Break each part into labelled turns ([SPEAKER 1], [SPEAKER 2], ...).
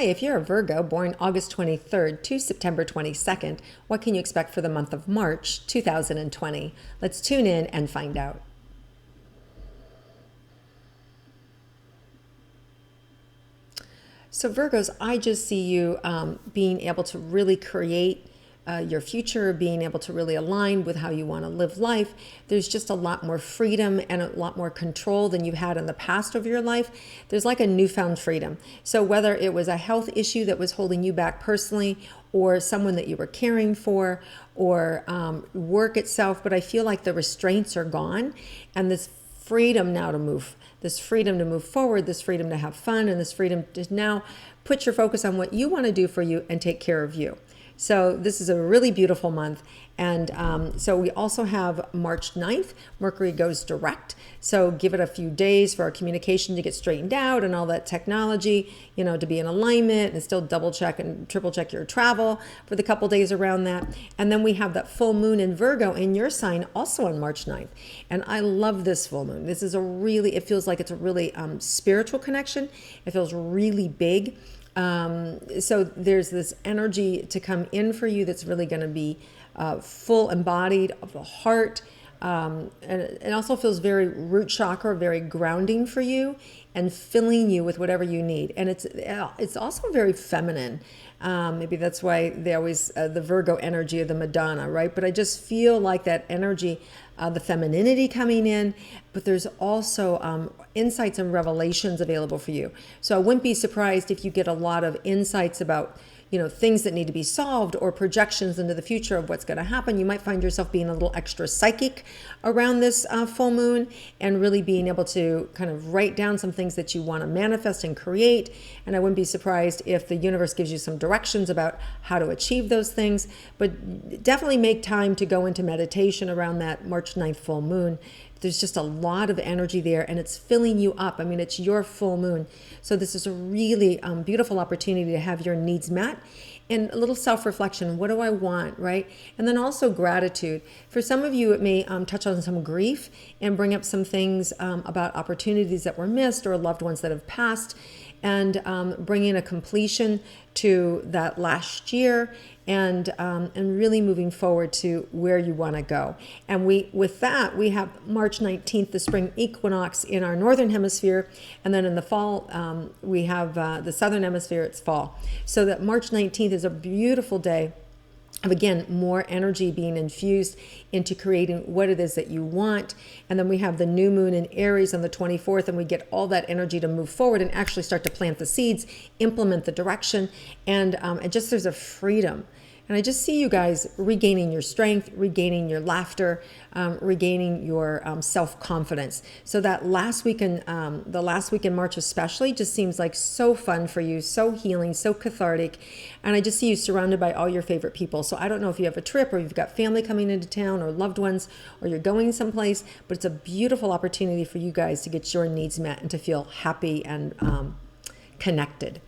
[SPEAKER 1] Hi, if you're a Virgo born August 23rd to September 22nd, what can you expect for the month of March 2020? Let's tune in and find out. So Virgos, I just see you being able to really create your future, being able to really align with how you want to live life. There's just a lot more freedom and a lot more control than you've had in the past of your life. There's like a newfound freedom. So whether it was a health issue that was holding you back personally, or someone that you were caring for, or work itself, but I feel like the restraints are gone, and this freedom now to move, this freedom to move forward, this freedom to have fun, and this freedom to now put your focus on what you want to do for you and take care of you. So this is a really beautiful month. And so we also have March 9th, Mercury goes direct. So give it a few days for our communication to get straightened out and all that technology, to be in alignment, and still double check and triple check your travel for the couple days around that. And then we have that full moon in Virgo in your sign also on March 9th. And I love this full moon. This is it feels like it's a really spiritual connection. It feels really big. So there's this energy to come in for you that's really going to be full embodied of the heart. And it also feels very root chakra, very grounding for you and filling you with whatever you need. And it's also very feminine. Maybe that's why they always, the Virgo energy of the Madonna, right? But I just feel like that energy, the femininity coming in, but there's also insights and revelations available for you. So I wouldn't be surprised if you get a lot of insights about things that need to be solved, or projections into the future of what's going to happen. You might find yourself being a little extra psychic around this full moon, and really being able to kind of write down some things that you want to manifest and create. And I wouldn't be surprised if the universe gives you some directions about how to achieve those things. But definitely make time to go into meditation around that March 9th full moon. There's just a lot of energy there, and it's filling you up. I mean, it's your full moon. So this is a really beautiful opportunity to have your needs met, and a little self-reflection. What do I want, right? And then also gratitude. For some of you, it may touch on some grief and bring up some things about opportunities that were missed or loved ones that have passed, and bringing a completion to that last year, and really moving forward to where you want to go. And with that, we have March 19th, the spring equinox in our northern hemisphere, and then in the fall, we have the southern hemisphere, it's fall. So that March 19th is a beautiful day of, again, more energy being infused into creating what it is that you want. And then we have the new moon in Aries on the 24th, and we get all that energy to move forward and actually start to plant the seeds, implement the direction, and just there's a freedom. And I just see you guys regaining your strength, regaining your laughter, regaining your self-confidence. So that the last week in March especially, just seems like so fun for you, so healing, so cathartic. And I just see you surrounded by all your favorite people. So I don't know if you have a trip, or you've got family coming into town, or loved ones, or you're going someplace, but it's a beautiful opportunity for you guys to get your needs met and to feel happy and connected.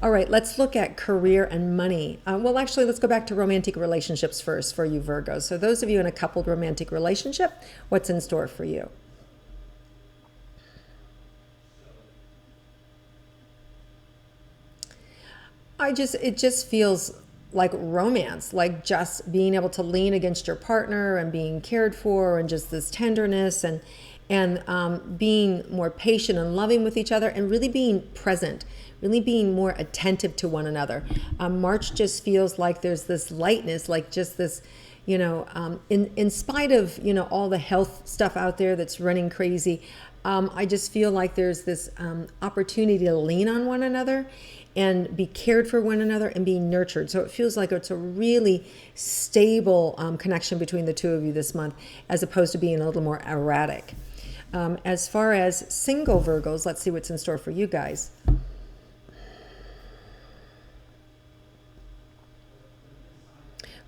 [SPEAKER 1] All right, let's look at career and money. Well, actually, let's go back to romantic relationships first for you Virgos. So those of you in a coupled romantic relationship, what's in store for you? It just feels like romance, like just being able to lean against your partner and being cared for, and just this tenderness, and being more patient and loving with each other, and really being present, really being more attentive to one another. March just feels like there's this lightness, like just this, in spite of, all the health stuff out there that's running crazy, I just feel like there's this opportunity to lean on one another and be cared for one another and be nurtured. So it feels like it's a really stable connection between the two of you this month, as opposed to being a little more erratic. As far as single Virgos, let's see what's in store for you guys.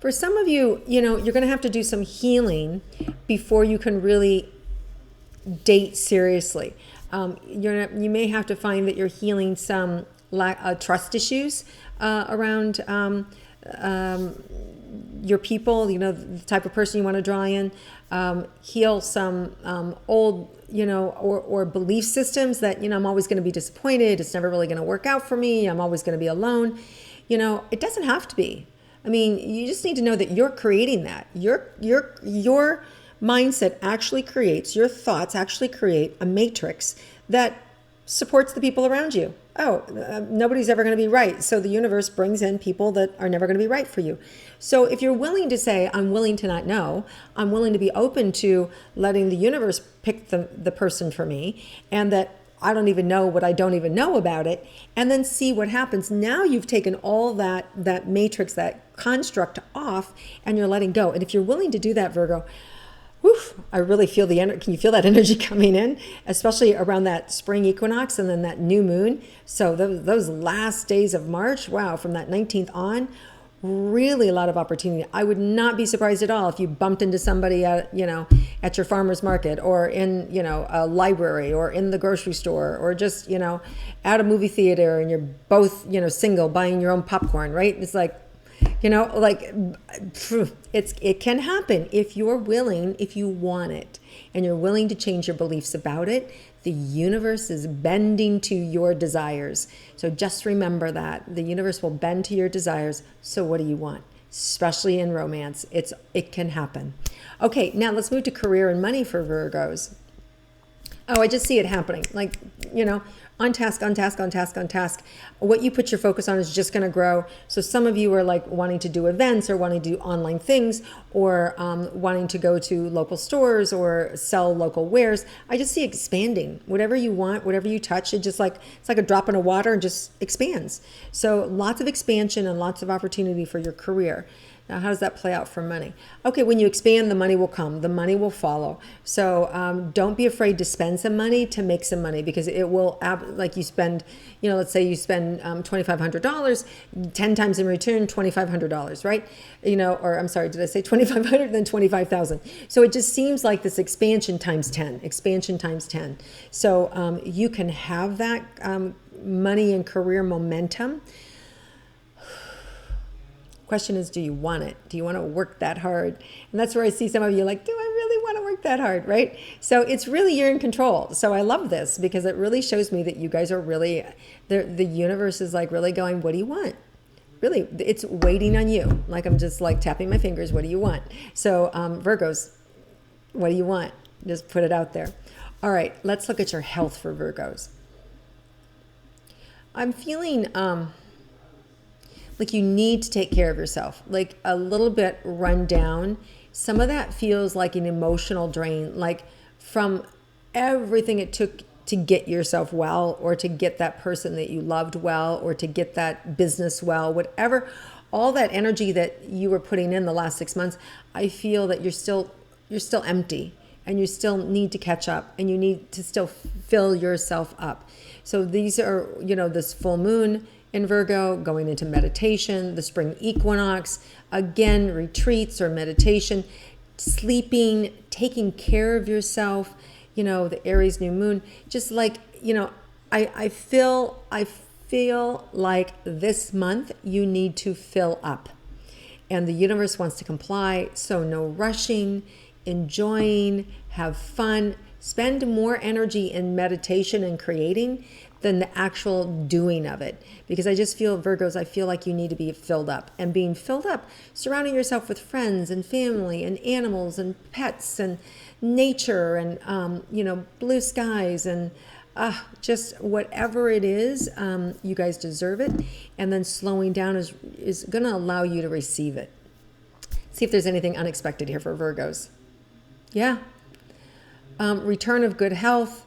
[SPEAKER 1] For some of you, you're going to have to do some healing before you can really date seriously. You may have to find that you're healing some trust issues around your people, the type of person you want to draw in. Heal some old, or belief systems that, I'm always going to be disappointed. It's never really going to work out for me. I'm always going to be alone. It doesn't have to be. I mean, you just need to know that you're creating that. Your mindset actually creates, your thoughts actually create a matrix that supports the people around you. Nobody's ever going to be right. So the universe brings in people that are never going to be right for you. So if you're willing to say, I'm willing to not know, I'm willing to be open to letting the universe pick the person for me, and that I don't even know what I don't even know about it, and then see what happens. Now you've taken all that matrix, that construct off, and you're letting go. And if you're willing to do that, Virgo, I really feel the energy. Can you feel that energy coming in, especially around that spring equinox and then that new moon? So those last days of March, wow, from that 19th on, really a lot of opportunity. I would not be surprised at all if you bumped into somebody at your farmer's market, or in, a library, or in the grocery store, or just, at a movie theater, and you're both, single, buying your own popcorn, right? It's like, it can happen if you're willing, if you want it, and you're willing to change your beliefs about it. The universe is bending to your desires. So just remember that the universe will bend to your desires. So what do you want? Especially in romance, it can happen. Okay, now let's move to career and money for Virgos. Oh, I just see it happening. Like, on task, on task, on task, on task. What you put your focus on is just going to grow. So some of you are like wanting to do events, or wanting to do online things, or wanting to go to local stores or sell local wares. I just see expanding. Whatever you want, whatever you touch, it's like a drop in the water and just expands. So lots of expansion and lots of opportunity for your career. Now, how does that play out for money? Okay, when you expand, the money will come. The money will follow. So don't be afraid to spend some money to make some money, because it will, like you spend, let's say you spend $2,500, 10 times in return, $2,500, right? Or I'm sorry, did I say 2,500? Then 25,000. So it just seems like this expansion times 10, expansion times 10. So you can have that money and career momentum. Question is, do you want it? Do you want to work that hard? And that's where I see some of you like, do I really want to work that hard, right? So it's really, you're in control. So I love this, because it really shows me that you guys are really, the universe is like really going, what do you want? Really, it's waiting on you. Like, I'm just like tapping my fingers, what do you want? So Virgos, what do you want? Just put it out there. All right, let's look at your health for Virgos. I'm feeling like you need to take care of yourself, like a little bit run down. Some of that feels like an emotional drain, like from everything it took to get yourself well, or to get that person that you loved well, or to get that business well, whatever, all that energy that you were putting in the last 6 months. I feel that you're still empty, and you still need to catch up, and you need to still fill yourself up. So these are, this full moon in Virgo, going into meditation, the spring equinox, again, retreats or meditation, sleeping, taking care of yourself, the Aries new moon, just like, I feel like this month you need to fill up, and the universe wants to comply. So no rushing, enjoying, have fun, spend more energy in meditation and creating than the actual doing of it. Because I just feel, Virgos, I feel like you need to be filled up. And being filled up, surrounding yourself with friends and family and animals and pets and nature and, blue skies and just whatever it is, you guys deserve it. And then slowing down is going to allow you to receive it. See if there's anything unexpected here for Virgos. Yeah. Return of good health.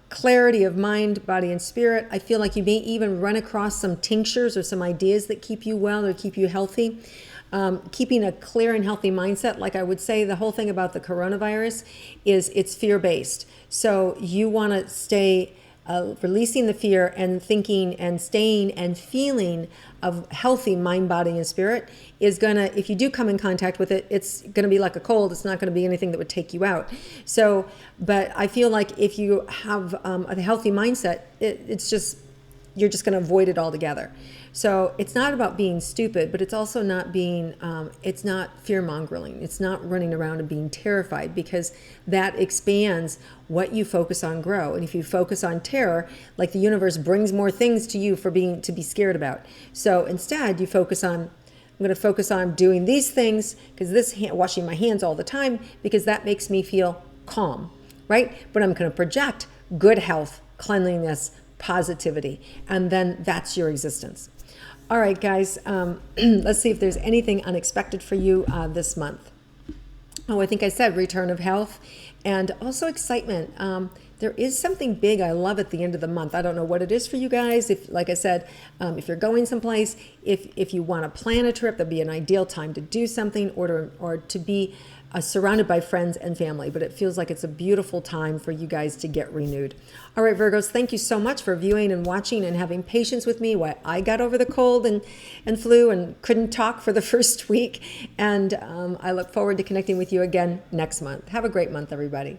[SPEAKER 1] Clarity of mind, body, and spirit. I feel like you may even run across some tinctures or some ideas that keep you well or keep you healthy. Keeping a clear and healthy mindset. Like I would say, the whole thing about the coronavirus is it's fear-based. So you want to stay releasing the fear and thinking and staying and feeling of healthy mind, body, and spirit is gonna, if you do come in contact with it, it's gonna be like a cold. It's not gonna be anything that would take you out. So, but I feel like if you have a healthy mindset, it's just, you're just going to avoid it altogether. So it's not about being stupid, but it's also not being, it's not fear-mongering. It's not running around and being terrified, because that expands what you focus on grow. And if you focus on terror, like the universe brings more things to you to be scared about. So instead you focus on, I'm going to focus on doing these things, because washing my hands all the time, because that makes me feel calm, right? But I'm going to project good health, cleanliness, positivity, and then that's your existence. All right, guys, let's see if there's anything unexpected for you this month. Oh, I think I said return of health and also excitement. There is something big I love at the end of the month. I don't know what it is for you guys. If, like I said, if you're going someplace, if you want to plan a trip, that'd be an ideal time to do something, or to be surrounded by friends and family. But it feels like it's a beautiful time for you guys to get renewed. All right, Virgos, thank you so much for viewing and watching and having patience with me while I got over the cold and flu and couldn't talk for the first week. And I look forward to connecting with you again next month. Have a great month, everybody.